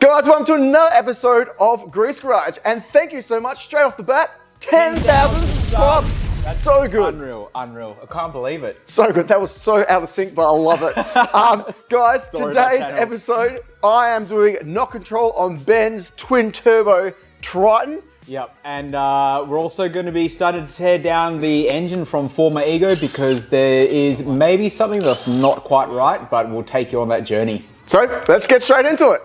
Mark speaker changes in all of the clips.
Speaker 1: Guys, welcome to another episode of Grease Garage, and thank you so much. Straight off the bat, 10,000 subs.
Speaker 2: That's
Speaker 1: so good.
Speaker 2: Unreal. I can't believe it.
Speaker 1: So good. That was so out of sync, but I love it. Guys, today's episode, I am doing knock control on Ben's twin turbo Triton.
Speaker 2: Yep, and we're also going to be starting to tear down the engine from former Ego because there is maybe something that's not quite right, but we'll take you on that journey.
Speaker 1: So let's get straight into it.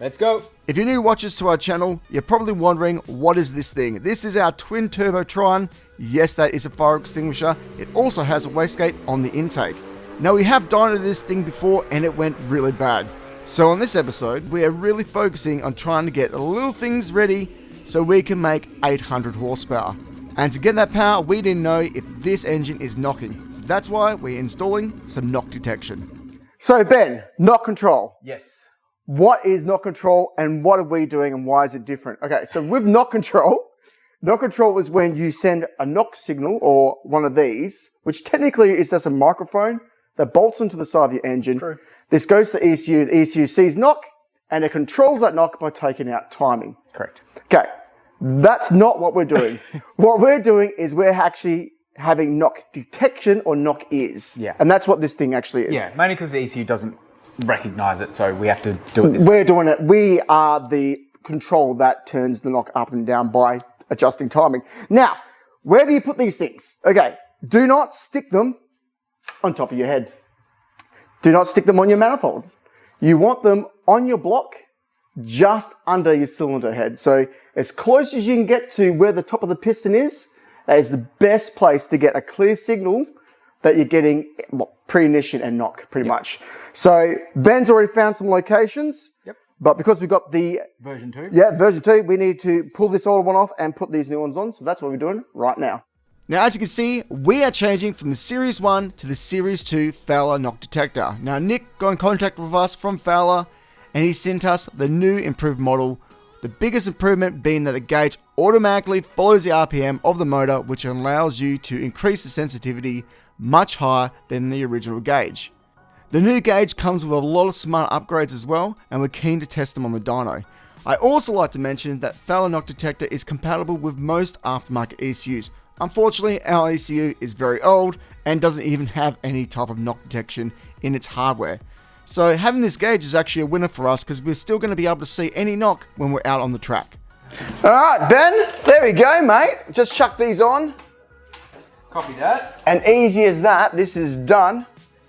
Speaker 2: Let's go.
Speaker 1: If you're new watchers to our channel, you're probably wondering, what is this thing? This is our twin turbo Triton. Yes, that is a fire extinguisher. It also has a wastegate on the intake. Now, we have dynoed this thing before and it went really bad. So on this episode, we are really focusing on trying to get the little things ready so we can make 800 horsepower. And to get that power, we didn't know if this engine is knocking. So that's why we're installing some knock detection. So Ben, knock control.
Speaker 2: Yes.
Speaker 1: What is knock control and what are we doing and why is it different? Okay, so with knock control is when you send a knock signal or one of these, which technically is just a microphone that bolts into the side of your engine.
Speaker 2: True.
Speaker 1: This goes to the ECU sees knock and it controls that knock by taking out timing.
Speaker 2: Correct.
Speaker 1: Okay, that's not what we're doing. What we're doing is we're actually having knock detection or knock ears.
Speaker 2: Yeah.
Speaker 1: And that's what this thing actually is.
Speaker 2: Yeah, mainly because the ECU doesn't recognize it, so we have to do it this way.
Speaker 1: We're doing it. We are the control that turns the knock up and down by adjusting timing. Now, where do you put these things? Okay, do not stick them on top of your head. Do not stick them on your manifold. You want them on your block, just under your cylinder head. So as close as you can get to where the top of the piston is, that is the best place to get a clear signal that you're getting pre-ignition and knock, pretty much. So Ben's already found some locations.
Speaker 2: Yep.
Speaker 1: But because we've got the
Speaker 2: version 2.
Speaker 1: Yeah, version 2, we need to pull this old one off and put these new ones on. So that's what we're doing right now. Now, as you can see, we are changing from the Series 1 to the Series 2 FWLR knock detector. Now, Nick got in contact with us from FWLR and he sent us the new improved model. The biggest improvement being that the gauge automatically follows the RPM of the motor, which allows you to increase the sensitivity much higher than the original gauge. The new gauge comes with a lot of smart upgrades as well, and we're keen to test them on the dyno. I also like to mention that FWLR knock detector is compatible with most aftermarket ECUs. Unfortunately, our ECU is very old and doesn't even have any type of knock detection in its hardware. So having this gauge is actually a winner for us because we're still going to be able to see any knock when we're out on the track. All right, Ben, there we go, mate. Just chuck these on.
Speaker 2: Copy that.
Speaker 1: And easy as that, this is done.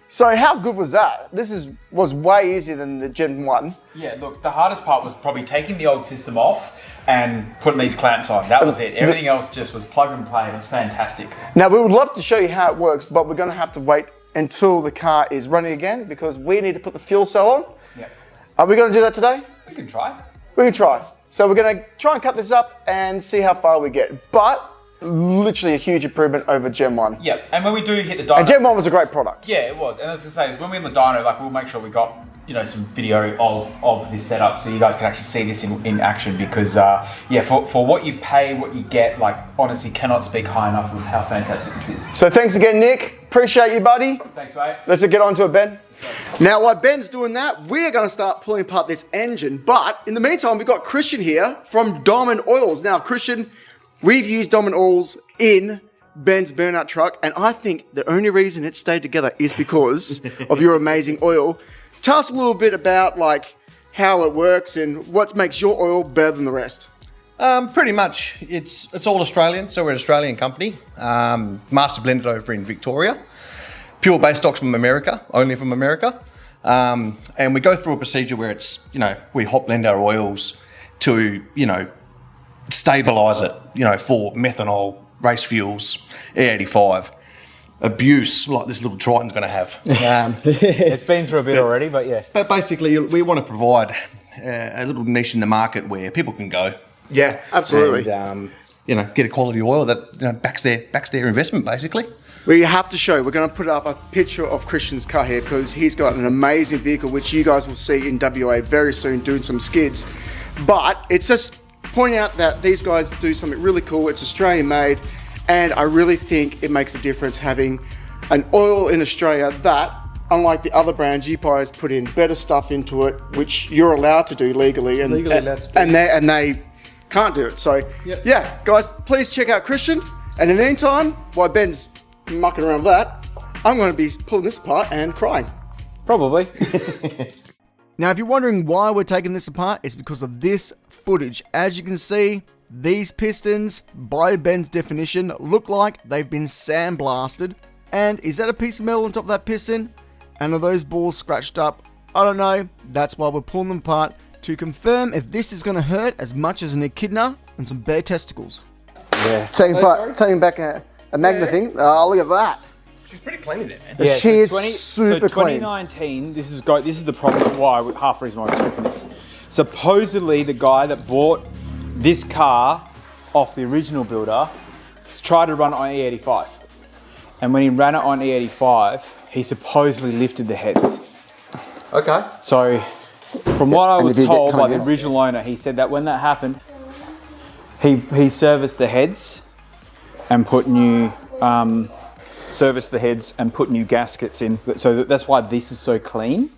Speaker 1: So how good was that? This was way easier than the Gen 1.
Speaker 2: Yeah, look, the hardest part was probably taking the old system off and putting these clamps on. That was it. Everything else just was plug and play. It was fantastic.
Speaker 1: Now, we would love to show you how it works, but we're going to have to wait until the car is running again because we need to put the fuel cell on.
Speaker 2: Yeah.
Speaker 1: Are we going to do that today?
Speaker 2: We can try.
Speaker 1: We can try. So we're going to try and cut this up and see how far we get. But literally a huge improvement over Gen 1.
Speaker 2: Yeah, and when we do hit the dyno...
Speaker 1: And Gen 1 was a great product.
Speaker 2: Yeah, it was. And as I say, is when we're in the dyno, like we'll make sure we got, some video of this setup so you guys can actually see this in action because, yeah, for what you pay, what you get, like, honestly cannot speak high enough of how fantastic this is.
Speaker 1: So thanks again, Nick. Appreciate you, buddy.
Speaker 2: Thanks, mate.
Speaker 1: Let's get on to it, Ben. Now, while Ben's doing that, we're going to start pulling apart this engine. But in the meantime, we've got Christiaan here from Diamond Oils. Now, Christiaan, we've used Diamond Oils in Ben's burnout truck, and I think the only reason it stayed together is because of your amazing oil. Tell us a little bit about how it works and what makes your oil better than the rest.
Speaker 3: Pretty much, it's all Australian, so we're an Australian company, master blended over in Victoria, pure base stocks from America, only from America, and we go through a procedure where it's, we hot blend our oils to, stabilise it, for methanol, race fuels, E85, abuse like this little Triton's going to have.
Speaker 2: It's been through a bit already, but yeah.
Speaker 3: But basically, we want to provide a little niche in the market where people can go.
Speaker 1: Yeah, absolutely.
Speaker 3: And, get a quality oil that backs their investment, basically.
Speaker 1: We have to show. We're going to put up a picture of Christiaan's car here because he's got an amazing vehicle, which you guys will see in WA very soon, doing some skids. But it's just pointing out that these guys do something really cool. It's Australian made, and I really think it makes a difference having an oil in Australia that unlike the other brands, you guys put in better stuff into it, which you're allowed to do legally, and they can't do it. So yeah, guys, please check out Christiaan. And in the meantime, while Ben's mucking around with that, I'm going to be pulling this apart and crying.
Speaker 2: Probably.
Speaker 1: Now, if you're wondering why we're taking this apart, it's because of this footage. As you can see, these pistons, by Ben's definition, look like they've been sandblasted. And is that a piece of metal on top of that piston? And are those balls scratched up? I don't know. That's why we're pulling them apart, to confirm if this is going to hurt as much as an echidna and some bare testicles.
Speaker 2: Yeah.
Speaker 1: Taking back a Magna thing. Oh, look at that.
Speaker 3: She's pretty clean in there, man.
Speaker 1: Yeah, she is super clean.
Speaker 2: 2019, this is the problem, half the reason why I'm stripping this. Supposedly, the guy that bought this car off the original builder tried to run it on E85. And when he ran it on E85, he supposedly lifted the heads.
Speaker 3: Okay.
Speaker 2: So, from what I was told by the original owner, he said that when that happened, he serviced the heads and put new gaskets in. So that's why this is so clean.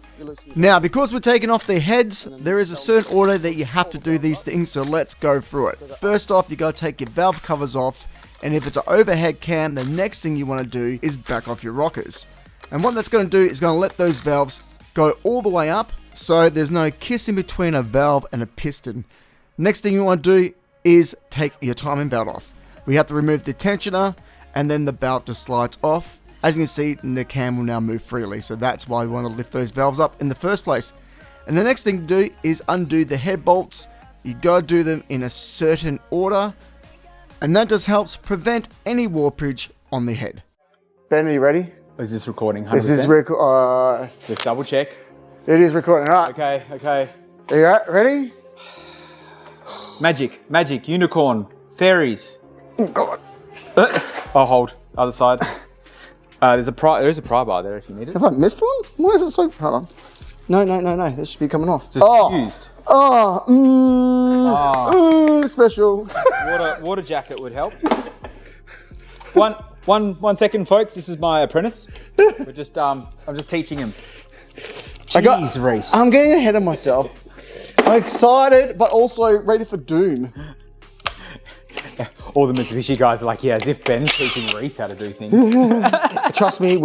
Speaker 1: Now, because we're taking off their heads, there is a certain order that you have to do these things, so let's go through it. First off, you gotta take your valve covers off, and if it's an overhead cam, the next thing you wanna do is back off your rockers. And what that's gonna do is gonna let those valves go all the way up, so there's no kiss in between a valve and a piston. Next thing you wanna do is take your timing belt off. We have to remove the tensioner, and then the belt just slides off. As you can see, the cam will now move freely, so that's why we want to lift those valves up in the first place. And the next thing to do is undo the head bolts. You gotta do them in a certain order, and that just helps prevent any warpage on the head. Ben, are you ready?
Speaker 2: Is this recording? 100%?
Speaker 1: This is
Speaker 2: Just double check.
Speaker 1: It is recording, all right.
Speaker 2: Okay.
Speaker 1: Are you ready?
Speaker 2: Magic, unicorn, fairies.
Speaker 1: Oh, God.
Speaker 2: I'll hold. Other side. There is a pry bar there if you need it.
Speaker 1: Have I missed one? Why is it so... Hold on. No. This should be coming off.
Speaker 2: Just fused.
Speaker 1: Special.
Speaker 2: Water jacket would help. One second, folks. This is my apprentice. I'm just teaching him. Jeez, Reese.
Speaker 1: I'm getting ahead of myself. I'm excited, but also ready for doom.
Speaker 2: All the Mitsubishi guys are like, yeah, as if Ben's teaching Reese how to do things.
Speaker 1: Trust me,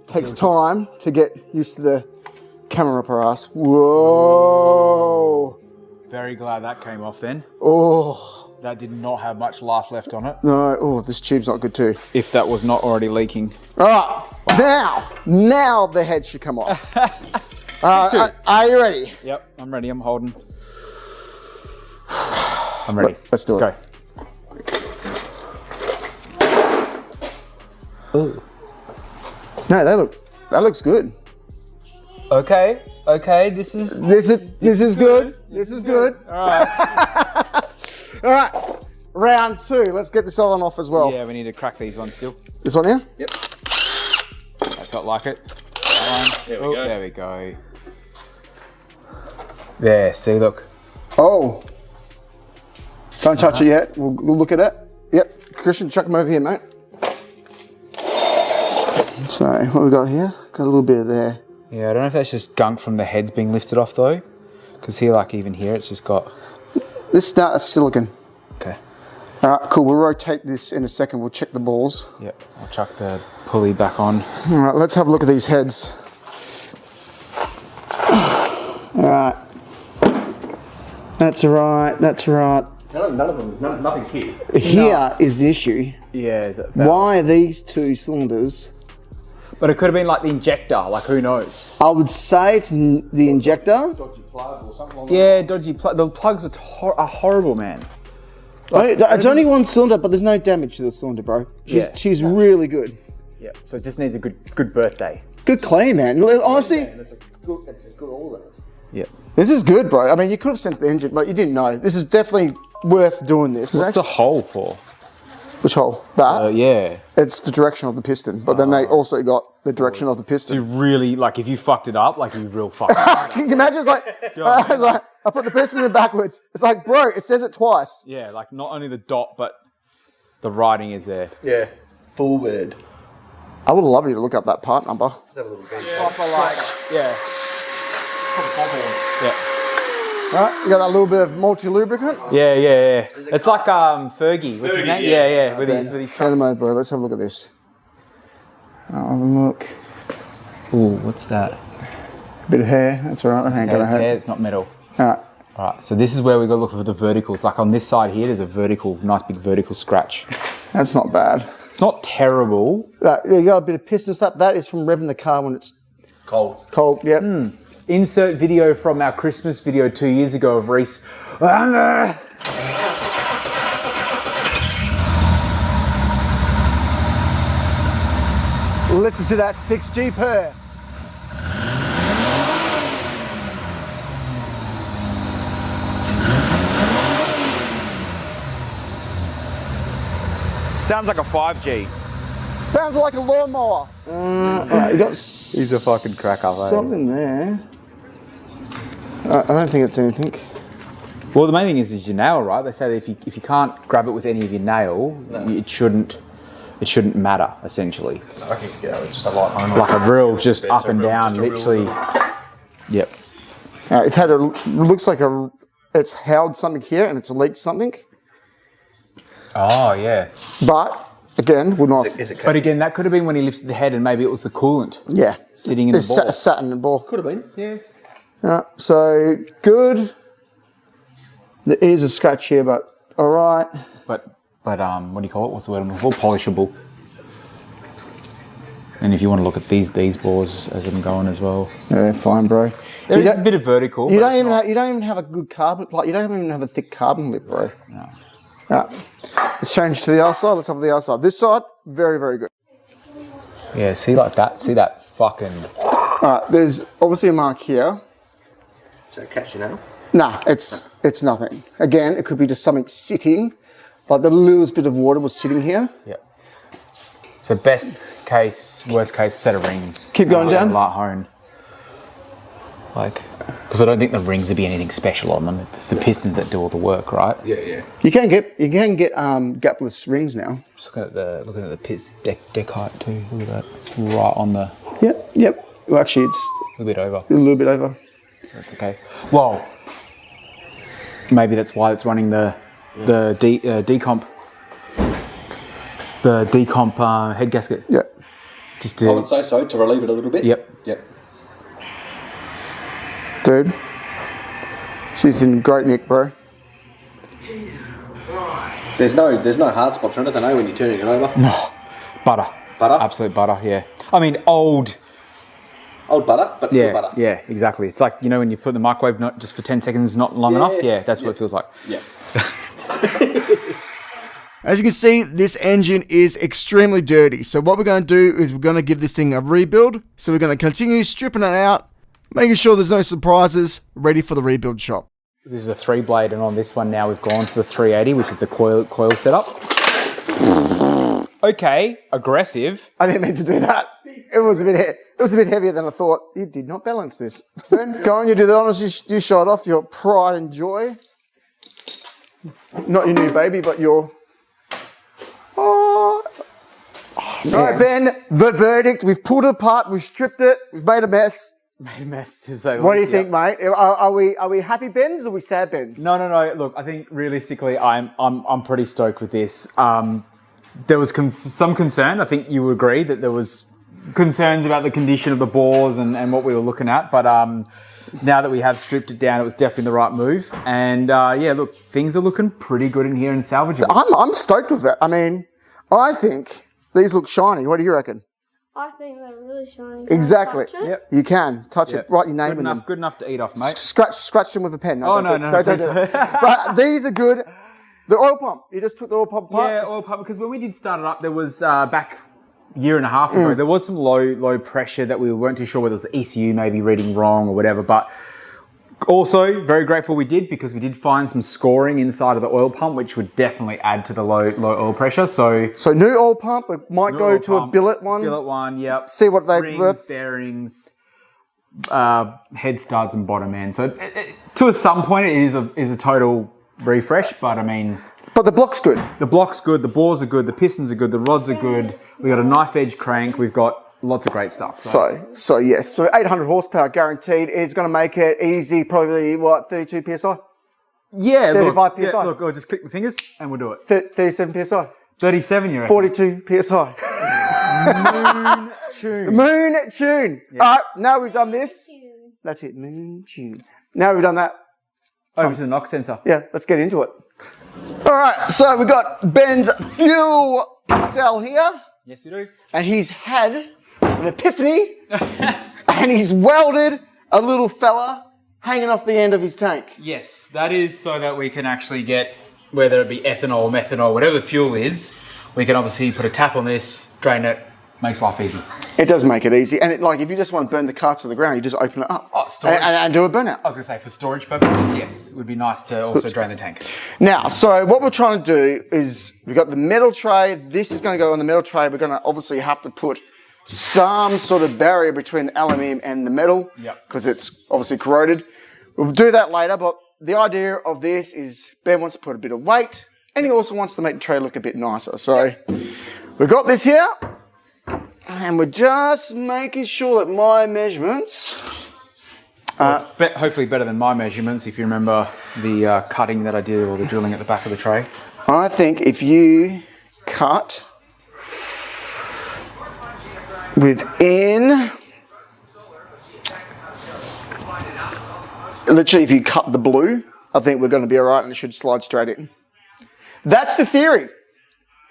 Speaker 1: takes time to get used to the camera apparatus. Whoa.
Speaker 2: Very glad that came off then.
Speaker 1: Oh.
Speaker 2: That did not have much life left on it.
Speaker 1: No, this tube's not good too.
Speaker 2: If that was not already leaking.
Speaker 1: All right, wow. now the head should come off. Are you ready?
Speaker 2: Yep, I'm ready, I'm holding. I'm ready.
Speaker 1: Let's do it.
Speaker 2: Go.
Speaker 1: Ooh. No, that looks good.
Speaker 2: Okay, this is good.
Speaker 1: This is good.
Speaker 2: All right.
Speaker 1: All right. Round 2. Let's get this on off as well.
Speaker 2: Yeah, we need to crack these ones still.
Speaker 1: This one here?
Speaker 3: Yep.
Speaker 2: I felt like it. That one.
Speaker 3: There we go.
Speaker 2: There we go. There, see, look.
Speaker 1: Oh. Don't touch it yet. We'll look at it. Yep. Christiaan, chuck them over here, mate. So, what we got here? Got a little bit of there.
Speaker 2: Yeah, I don't know if that's just gunk from the heads being lifted off though. Because here, like even here, it's just got...
Speaker 1: This is silicon.
Speaker 2: Okay.
Speaker 1: All right, cool. We'll rotate this in a second. We'll check the balls.
Speaker 2: Yep, I'll chuck the pulley back on.
Speaker 1: All right, let's have a look at these heads. All right. That's right.
Speaker 3: None of them, nothing's here.
Speaker 1: Here is the issue.
Speaker 2: Yeah, is it?
Speaker 1: Why are these two cylinders?
Speaker 2: But it could have been like the injector, like who knows?
Speaker 1: I would say it's the injector.
Speaker 3: Dodgy plug or something like
Speaker 2: Yeah, dodgy plug. The plugs are horrible, man.
Speaker 1: It's only one cylinder, but there's no damage to the cylinder, bro. She's really good.
Speaker 2: Yeah, so it just needs a good birthday.
Speaker 1: Good clean, man. Honestly,
Speaker 3: It's a good all in it.
Speaker 2: Yeah.
Speaker 1: this is good, bro. I mean, you could have sent the engine, but you didn't know. This is definitely worth doing this.
Speaker 2: What's the hole for?
Speaker 1: Which hole? That?
Speaker 2: Yeah.
Speaker 1: It's the direction of the piston, but then they also got the direction of the
Speaker 2: You
Speaker 1: piston.
Speaker 2: really, like, if you fucked it up, like, you real fucked it up.
Speaker 1: Can you imagine? It's like, I put the piston in backwards. It's like, bro, it says it twice.
Speaker 2: Yeah, like, not only the dot, but the writing is there.
Speaker 3: Yeah, forward.
Speaker 1: I would love you to look up that part number.
Speaker 3: Let's have a little bit.
Speaker 2: Proper like, yeah. Yeah.
Speaker 1: Right, you got that little bit of multi-lubricant.
Speaker 2: Yeah. It's like Fergie. What's his name? Yeah. With his
Speaker 1: Turn them over, bro. Let's have a look at this. Have a look.
Speaker 2: Ooh, what's that?
Speaker 1: Bit of hair. That's all right. That ain't gonna hurt.
Speaker 2: Hair. It's not metal.
Speaker 1: All right.
Speaker 2: All right. So this is where we got to look for the verticals. Like on this side here, there's a nice big vertical scratch.
Speaker 1: That's not bad.
Speaker 2: It's not terrible.
Speaker 1: Right, you got a bit of piston slap. That is from revving the car when it's
Speaker 3: Cold.
Speaker 1: cold. Yep.
Speaker 2: Insert video from our Christmas video 2 years ago of Reese.
Speaker 1: Listen to that 6G purr.
Speaker 2: Sounds like a 5G.
Speaker 1: Sounds like a lawnmower. Alright, you got
Speaker 2: He's a fucking cracker, mate.
Speaker 1: something there. I don't think it's anything.
Speaker 2: Well, the main thing is your nail, right? They say that if you can't grab it with any of your nail, it shouldn't matter, essentially.
Speaker 3: I think it's just a light home.
Speaker 2: Like a real just up and down, literally. Yep.
Speaker 1: It had looks like it's held something here and it's leaked something.
Speaker 2: Oh, yeah.
Speaker 1: But again, would not.
Speaker 2: But again, that could have been when he lifted the head and maybe it was the coolant.
Speaker 1: Yeah.
Speaker 2: Sitting in the ball.
Speaker 1: Sat in the ball.
Speaker 3: Could have been, yeah.
Speaker 1: So good. There is a scratch here, but all right.
Speaker 2: But what do you call it? What's the word I'm looking for? Polishable. And if you want to look at these bores as I'm going as well.
Speaker 1: Yeah, fine, bro.
Speaker 2: There is a bit of vertical.
Speaker 1: You don't even have a good carbon, like you don't even have a thick carbon lip, bro.
Speaker 2: No.
Speaker 1: Let's change to the other side. Let's have the other side. This side, very, very good.
Speaker 2: Yeah, see like that? See that fucking...
Speaker 1: There's obviously a mark here.
Speaker 3: Is that catch you now?
Speaker 1: Nah, it's nothing. Again, it could be just something sitting, like the littlest bit of water was sitting here.
Speaker 2: Yeah. So best case, worst case, set of rings.
Speaker 1: Keep going down.
Speaker 2: Light hone. Like, because I don't think the rings would be anything special on them. It's the pistons that do all the work, right?
Speaker 3: Yeah.
Speaker 1: You can get gapless rings now.
Speaker 2: Just looking at the pit deck height too. Look at that. It's right on the...
Speaker 1: Yep. Well, actually, it's
Speaker 2: A little bit over.
Speaker 1: a little bit over.
Speaker 2: That's okay. Well, maybe that's why it's running the decomp head gasket.
Speaker 1: Yeah.
Speaker 2: Just to...
Speaker 3: I would say so, to relieve it a little bit.
Speaker 2: Yep.
Speaker 1: Dude, she's in great nick, bro.
Speaker 3: There's no hard spots or anything, when you're turning it over.
Speaker 2: No, butter.
Speaker 3: Butter?
Speaker 2: Absolute butter, yeah. I mean, old
Speaker 3: butter, but still butter.
Speaker 2: Yeah, exactly. It's like, when you put in the microwave not just for 10 seconds, not long enough. Yeah, that's what it feels like.
Speaker 3: Yeah.
Speaker 1: As you can see, this engine is extremely dirty. So what we're going to do is we're going to give this thing a rebuild. So we're going to continue stripping it out, making sure there's no surprises, ready for the rebuild shop.
Speaker 2: This is a 3-blade, and on this one now we've gone to the 380, which is the coil setup. Okay, aggressive.
Speaker 1: I didn't mean to do that. It was a bit heavier than I thought. You did not balance this. Then go on, you do the honors. You showed off your pride and joy. Not your new baby, but your... Oh, all right, Ben, the verdict. We've pulled it apart. We've stripped it. We've made a mess.
Speaker 2: Made a mess to say.
Speaker 1: What do you think, mate? Are we happy Bens or are we sad Bens?
Speaker 2: No. Look, I think realistically, I'm pretty stoked with this. There was some concern. I think you agree that there was concerns about the condition of the bores and what we were looking at. But now that we have stripped it down, it was definitely the right move. And look, things are looking pretty good in here and salvageable.
Speaker 1: I'm stoked with it. I mean, I think these look shiny. What do you reckon?
Speaker 4: I think they're really shiny.
Speaker 1: Exactly.
Speaker 2: Yep.
Speaker 1: You can touch it. Write your name in them.
Speaker 2: Good enough to eat off, mate.
Speaker 1: Scratch them with a pen.
Speaker 2: No,
Speaker 1: Don't do it. But these are good. The oil pump. You just took the oil pump apart?
Speaker 2: Yeah, oil pump. Because when we did start it up, there was back a year and a half ago, there was some low pressure that we weren't too sure whether it was the ECU maybe reading wrong or whatever. But also very grateful we did, because we did find some scoring inside of the oil pump, which would definitely add to the low oil pressure. So
Speaker 1: new oil pump. We might go to a billet one.
Speaker 2: Billet one, yep.
Speaker 1: See what they're
Speaker 2: Rings,
Speaker 1: worth.
Speaker 2: bearings, head studs and bottom end. So to some point it is a total refresh, but I mean...
Speaker 1: But the block's good.
Speaker 2: The block's good, the bores are good, the pistons are good, the rods are good. We've got a knife edge crank. We've got lots of great stuff.
Speaker 1: So yes. So 800 horsepower guaranteed. It's going to make it easy. Probably, what, 32 PSI?
Speaker 2: Yeah,
Speaker 1: 35
Speaker 2: look,
Speaker 1: PSI.
Speaker 2: Yeah, look, I'll just click my fingers and we'll do it.
Speaker 1: 37 PSI.
Speaker 2: 37, you reckon?
Speaker 1: 42 PSI.
Speaker 2: Moon tune.
Speaker 1: Moon tune.
Speaker 2: Yeah.
Speaker 1: All right, now we've done this. That's it, moon tune. Now we've done that.
Speaker 2: Over to the knock sensor.
Speaker 1: Yeah, let's get into it. All right, so we've got Ben's fuel cell here.
Speaker 2: Yes, we do.
Speaker 1: And he's had an epiphany and he's welded a little fella hanging off the end of his tank.
Speaker 2: Yes, that is so that we can actually get, whether it be ethanol, methanol, whatever the fuel is, we can obviously put a tap on this, drain it, makes life easy.
Speaker 1: It does make it easy. And like if you just want to burn the car to the ground, you just open it up.
Speaker 2: Oh, storage.
Speaker 1: And do a burnout.
Speaker 2: I was going to say, for storage purposes, yes, it would be nice to also drain the tank.
Speaker 1: Now, so what we're trying to do is we've got the metal tray. This is going to go on the metal tray. We're going to obviously have to put some sort of barrier between the aluminium and the metal because it's obviously corroded. We'll do that later, but the idea of this is Ben wants to put a bit of weight and he also wants to make the tray look a bit nicer. So we've got this here and we're just making sure that my measurements...
Speaker 2: Well, it's hopefully better than my measurements if you remember the cutting that I did or the drilling at the back of the tray.
Speaker 1: I think if you cut within... Literally, if you cut the blue, I think we're going to be all right and it should slide straight in. That's the theory.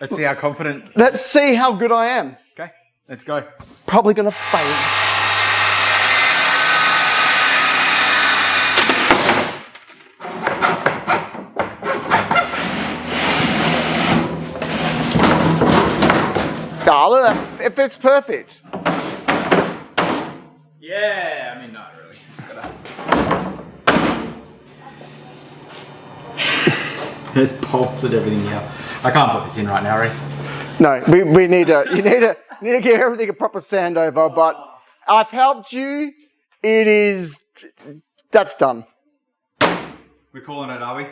Speaker 2: Let's see how confident.
Speaker 1: Let's see how good I am.
Speaker 2: Okay, let's go.
Speaker 1: Probably going to fail. Oh, look at that. It fits perfect.
Speaker 2: Yeah, I mean, not really. It's gotta... There's bolts and everything here. I can't put this in right now, Reese.
Speaker 1: No, we need to. You need to give everything a proper sand over. But I've helped you. That's done.
Speaker 2: We're calling it, are we?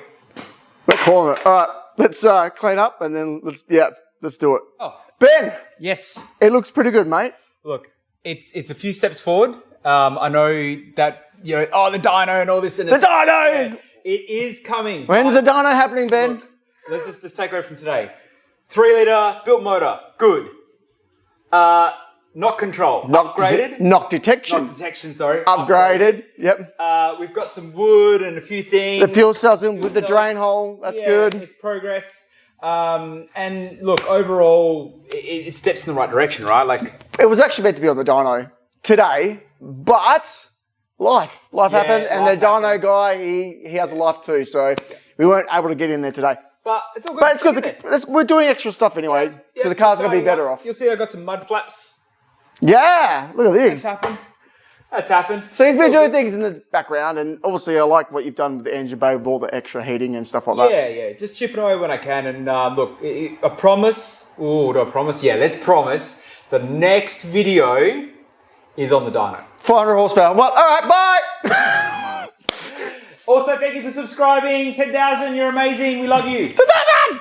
Speaker 1: We're calling it. All right, let's clean up and then let's do it.
Speaker 2: Oh,
Speaker 1: Ben,
Speaker 2: yes.
Speaker 1: it looks pretty good, mate.
Speaker 2: Look, it's a few steps forward. I know that the dyno and all this. And
Speaker 1: The dyno.
Speaker 2: Yeah, it is coming.
Speaker 1: When's the dyno happening, Ben?
Speaker 2: Look, let's take over from today. 3 litre built motor, good. Knock control, upgraded.
Speaker 1: Knock detection.
Speaker 2: Knock detection, sorry.
Speaker 1: Upgraded. Yep.
Speaker 2: We've got some wood and a few things.
Speaker 1: The fuel cells in with the drain hole. That's good.
Speaker 2: It's progress. And look, overall, it steps in the right direction, right? Like
Speaker 1: It was actually meant to be on the dyno today, but life happened, and the dyno guy, he has a life too, so we weren't able to get in there today.
Speaker 2: But it's all good.
Speaker 1: But it's good. We're doing extra stuff anyway, so the car's going to be better off.
Speaker 2: You'll see I've got some mud flaps.
Speaker 1: Yeah, look at this.
Speaker 2: That's happened.
Speaker 1: So he's been doing things in the background, and obviously I like what you've done with the engine bay with all the extra heating and stuff like that.
Speaker 2: Yeah, just chipping away when I can. And look, I promise. Oh, do I promise? Yeah, let's promise. The next video is on the dyno. 400
Speaker 1: horsepower. Well, all right, bye.
Speaker 2: Also, thank you for subscribing. 10,000, you're amazing. We love you.
Speaker 1: 10,000!